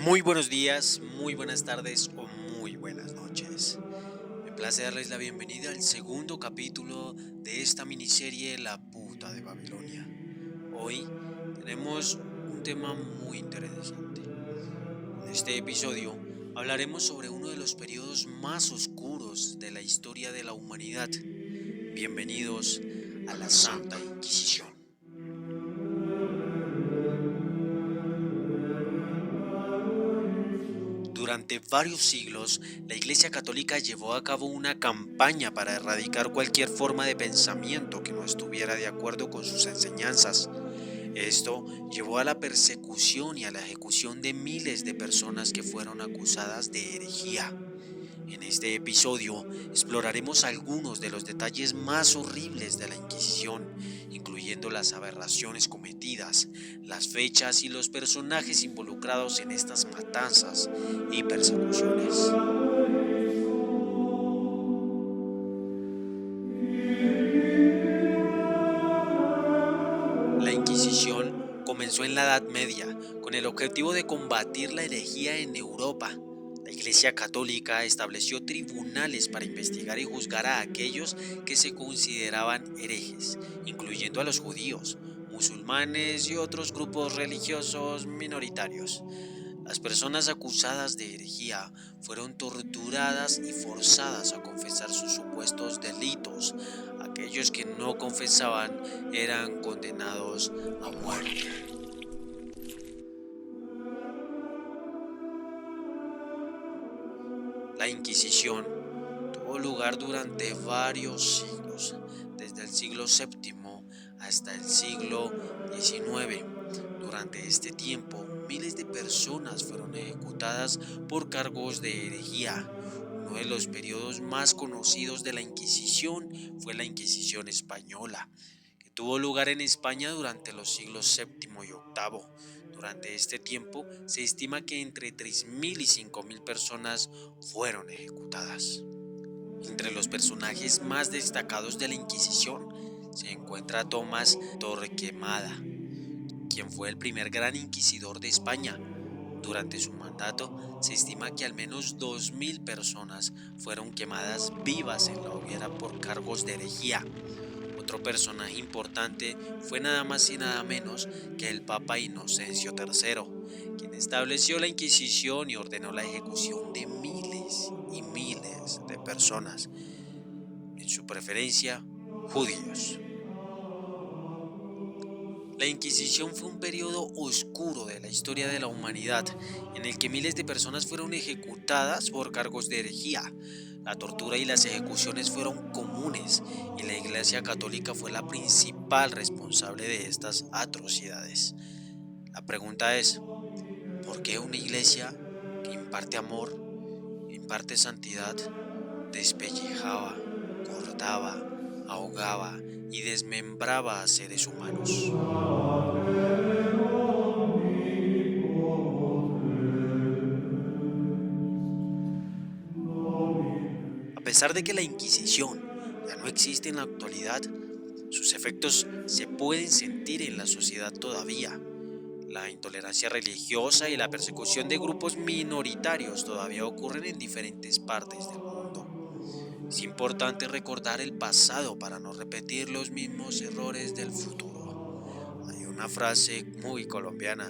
Muy buenos días, muy buenas tardes o muy buenas noches. Me place darles la bienvenida al segundo capítulo de esta miniserie La puta de Babilonia. Hoy tenemos un tema muy interesante. En este episodio hablaremos sobre uno de los periodos más oscuros de la historia de la humanidad. Bienvenidos a la Santa Inquisición. Durante varios siglos, la Iglesia Católica llevó a cabo una campaña para erradicar cualquier forma de pensamiento que no estuviera de acuerdo con sus enseñanzas. Esto llevó a la persecución y a la ejecución de miles de personas que fueron acusadas de herejía. En este episodio exploraremos algunos de los detalles más horribles de la Inquisición, incluyendo las aberraciones cometidas, las fechas y los personajes involucrados en estas matanzas y persecuciones. La Inquisición comenzó en la Edad Media con el objetivo de combatir la herejía en Europa. La Iglesia Católica estableció tribunales para investigar y juzgar a aquellos que se consideraban herejes, incluyendo a los judíos, musulmanes y otros grupos religiosos minoritarios. Las personas acusadas de herejía fueron torturadas y forzadas a confesar sus supuestos delitos. Aquellos que no confesaban eran condenados a muerte. La Inquisición tuvo lugar durante varios siglos, desde el siglo séptimo hasta el siglo XIX. Durante este tiempo, miles de personas fueron ejecutadas por cargos de herejía. Uno de los periodos más conocidos de la Inquisición fue la Inquisición española, que tuvo lugar en España durante los siglos séptimo y octavo. Durante este tiempo, se estima que entre 3.000 y 5.000 personas fueron ejecutadas. Entre los personajes más destacados de la Inquisición se encuentra Tomás Torquemada, quien fue el primer gran inquisidor de España. Durante su mandato, se estima que al menos 2.000 personas fueron quemadas vivas en la hoguera por cargos de herejía. Otro personaje importante fue nada más y nada menos que el Papa Inocencio III, quien estableció la Inquisición y ordenó la ejecución de miles y miles de personas, en su preferencia judíos. La Inquisición fue un periodo oscuro de la historia de la humanidad, en el que miles de personas fueron ejecutadas por cargos de herejía. La tortura y las ejecuciones fueron comunes, y la Iglesia Católica fue la principal responsable de estas atrocidades. La pregunta es, ¿por qué una iglesia que imparte amor, imparte santidad, despellejaba, cortaba, ahogaba y desmembraba a seres humanos? A pesar de que la Inquisición ya no existe en la actualidad, sus efectos se pueden sentir en la sociedad todavía. La intolerancia religiosa y la persecución de grupos minoritarios todavía ocurren en diferentes partes del mundo. Es importante recordar el pasado para no repetir los mismos errores del futuro. Hay una frase muy colombiana: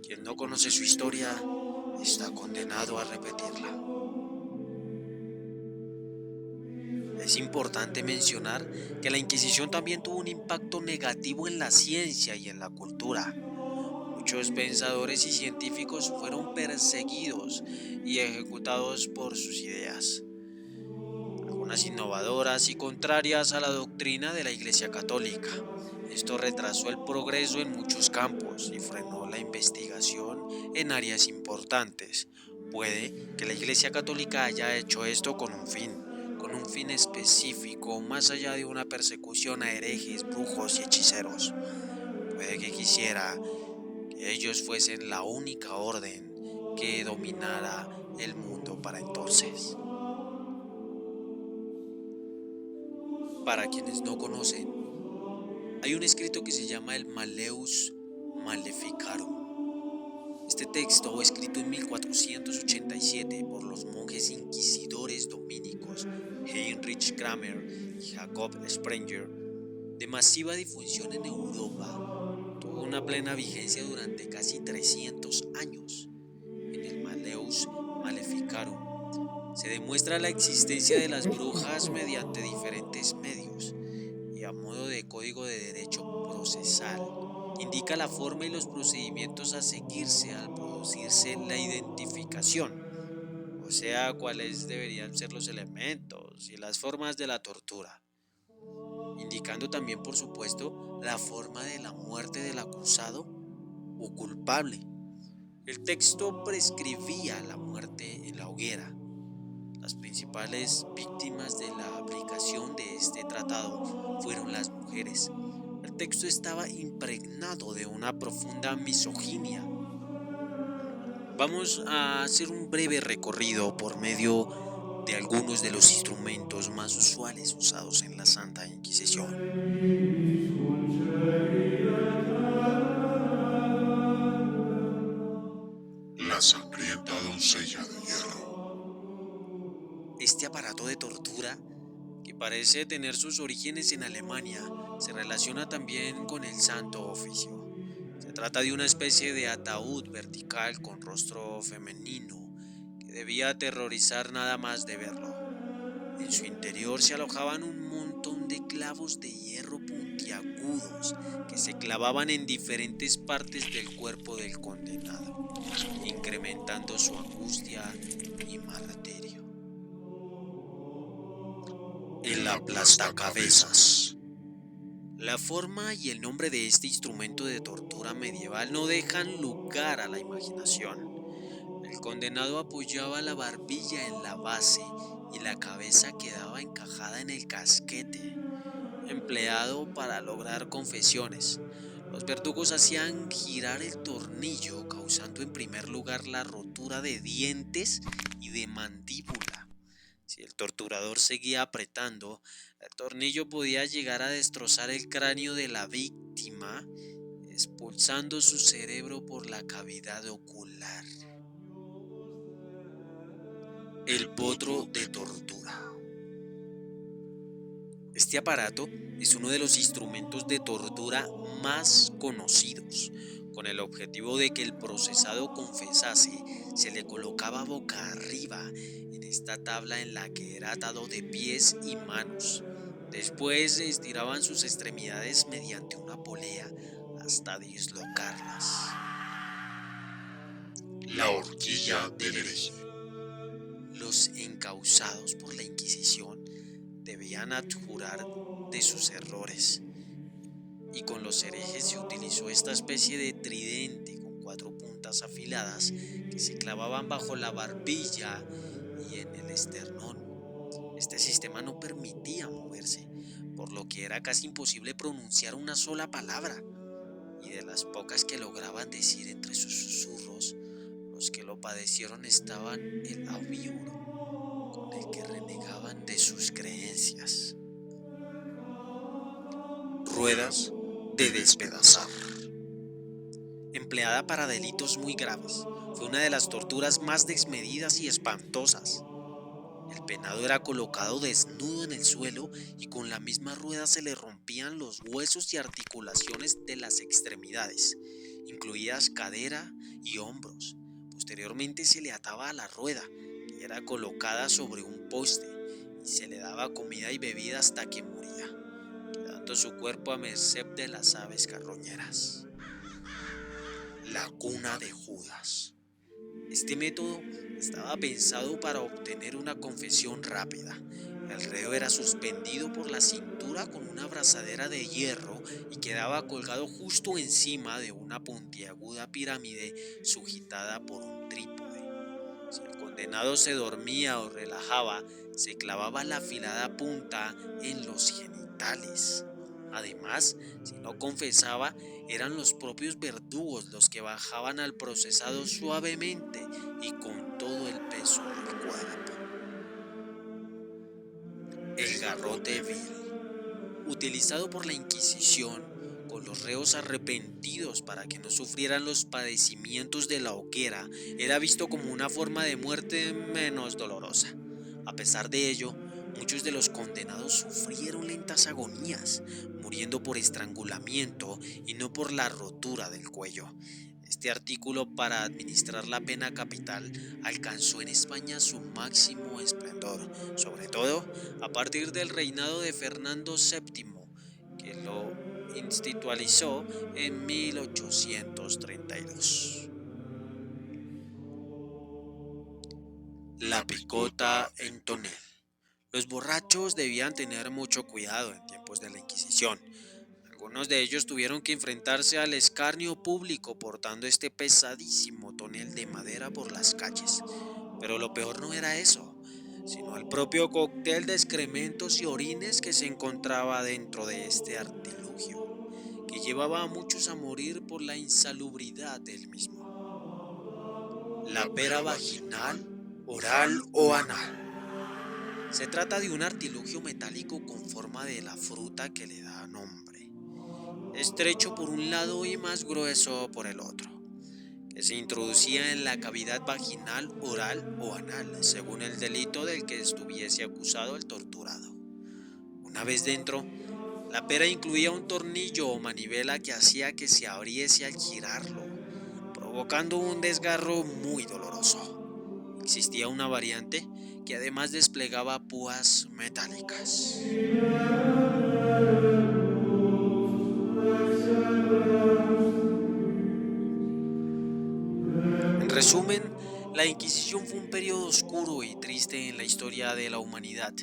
quien no conoce su historia está condenado a repetirla. Es importante mencionar que la Inquisición también tuvo un impacto negativo en la ciencia y en la cultura. Muchos pensadores y científicos fueron perseguidos y ejecutados por sus ideas, algunas innovadoras y contrarias a la doctrina de la Iglesia Católica. Esto retrasó el progreso en muchos campos y frenó la investigación en áreas importantes. Puede que la Iglesia Católica haya hecho esto con un fin específico, más allá de una persecución a herejes, brujos y hechiceros. Puede que quisiera que ellos fuesen la única orden que dominara el mundo para entonces. Para quienes no conocen, hay un escrito que se llama el Maleus Maleficarum. Este texto, escrito en 1487 por los monjes inquisidores dominicos Heinrich Kramer y Jacob Sprenger, de masiva difusión en Europa, tuvo una plena vigencia durante casi 300 años. En el Malleus Maleficarum se demuestra la existencia de las brujas mediante diferentes medios y a modo de código de derecho procesal. Indica la forma y los procedimientos a seguirse al producirse la identificación, o sea, cuáles deberían ser los elementos y las formas de la tortura, indicando también, por supuesto, la forma de la muerte del acusado o culpable. El texto prescribía la muerte en la hoguera. Las principales víctimas de la aplicación de este tratado fueron las mujeres. El texto estaba impregnado de una profunda misoginia. Vamos a hacer un breve recorrido por medio de algunos de los instrumentos más usuales usados en la Santa Inquisición. La sangrienta doncella de hierro. Este aparato de tortura, que parece tener sus orígenes en Alemania, se relaciona también con el Santo Oficio. Se trata de una especie de ataúd vertical con rostro femenino que debía aterrorizar nada más de verlo. En su interior se alojaban un montón de clavos de hierro puntiagudos que se clavaban en diferentes partes del cuerpo del condenado, incrementando su angustia y martirio. El El aplastacabezas. aplastacabezas. La forma y el nombre de este instrumento de tortura medieval no dejan lugar a la imaginación. El condenado apoyaba la barbilla en la base y la cabeza quedaba encajada en el casquete, empleado para lograr confesiones. Los verdugos hacían girar el tornillo, causando en primer lugar la rotura de dientes y de mandíbula. Si el torturador seguía apretando, el tornillo podía llegar a destrozar el cráneo de la víctima, expulsando su cerebro por la cavidad ocular. El potro de tortura. Este aparato es uno de los instrumentos de tortura más conocidos. Con el objetivo de que el procesado confesase, se le colocaba boca arriba en esta tabla en la que era atado de pies y manos. Después se estiraban sus extremidades mediante una polea hasta dislocarlas. La horquilla del hereje. Los encausados por la Inquisición debían abjurar de sus errores, y con los herejes se utilizó esta especie de tridente con 4 puntas afiladas que se clavaban bajo la barbilla y en el esternón. Este sistema no permitía moverse, por lo que era casi imposible pronunciar una sola palabra, y de las pocas que lograban decir entre sus susurros, los que lo padecieron estaban el abiuro, con el que renegaban de sus creencias. Ruedas de despedazar. Empleada para delitos muy graves, fue una de las torturas más desmedidas y espantosas. El penado era colocado desnudo en el suelo y con la misma rueda se le rompían los huesos y articulaciones de las extremidades, incluidas cadera y hombros. Posteriormente se le ataba a la rueda, que era colocada sobre un poste, y se le daba comida y bebida hasta que moría, quedando su cuerpo a merced de las aves carroñeras. La cuna de Judas. Este método estaba pensado para obtener una confesión rápida. El reo era suspendido por la cintura con una abrazadera de hierro y quedaba colgado justo encima de una puntiaguda pirámide sujetada por un trípode. Si el condenado se dormía o relajaba, se clavaba la afilada punta en los genitales. Además, si no confesaba, eran los propios verdugos los que bajaban al procesado suavemente y con todo el peso del cuerpo. El garrote vil, utilizado por la Inquisición con cuando los reos arrepentidos para que no sufrieran los padecimientos de la hoguera era visto como una forma de muerte menos dolorosa. A pesar de ello, muchos de los condenados sufrieron lentas agonías, muriendo por estrangulamiento y no por la rotura del cuello. Este artículo para administrar la pena capital alcanzó en España su máximo esplendor, sobre todo a partir del reinado de Fernando VII, que lo institucionalizó en 1832. La picota en tonel. Los borrachos debían tener mucho cuidado en tiempos de la Inquisición. Algunos de ellos tuvieron que enfrentarse al escarnio público portando este pesadísimo tonel de madera por las calles. Pero lo peor no era eso, sino el propio cóctel de excrementos y orines que se encontraba dentro de este artilugio, que llevaba a muchos a morir por la insalubridad del mismo. La pera vaginal, oral o anal. Se trata de un artilugio metálico con forma de la fruta que le da nombre, estrecho por un lado y más grueso por el otro, que se introducía en la cavidad vaginal, oral o anal, según el delito del que estuviese acusado el torturado. Una vez dentro, la pera incluía un tornillo o manivela que hacía que se abriese al girarlo, provocando un desgarro muy doloroso. Existía una variante que además desplegaba púas metálicas. En resumen, la Inquisición fue un periodo oscuro y triste en la historia de la humanidad.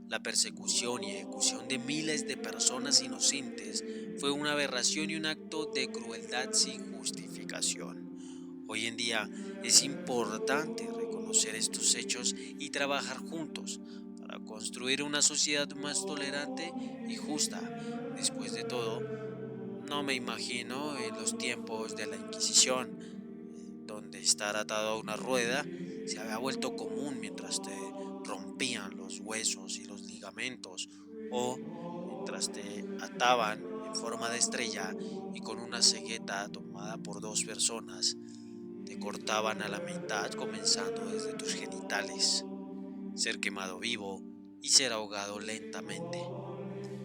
La persecución y ejecución de miles de personas inocentes fue una aberración y un acto de crueldad sin justificación. Hoy en día es importante reconocer estos hechos y trabajar juntos para construir una sociedad más tolerante y justa. Después de todo, no me imagino en los tiempos de la Inquisición, donde estar atado a una rueda se había vuelto común mientras te rompían los huesos y los ligamentos, o mientras te ataban en forma de estrella y con una cegueta tomada por dos personas te cortaban a la mitad comenzando desde tus genitales, ser quemado vivo y ser ahogado lentamente.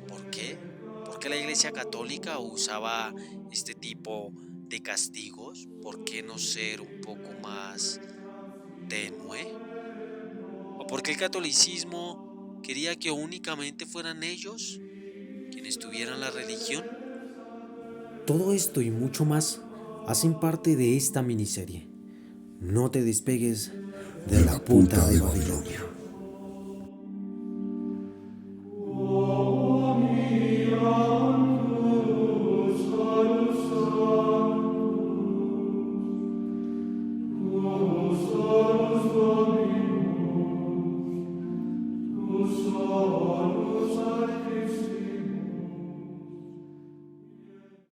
¿Por qué? ¿Por qué la Iglesia Católica usaba este tipo de castigos? ¿Por qué no ser un poco más tenue? ¿O por qué el catolicismo quería que únicamente fueran ellos quienes tuvieran la religión? Todo esto y mucho más hacen parte de esta miniserie. No te despegues de la puta de Babilonia.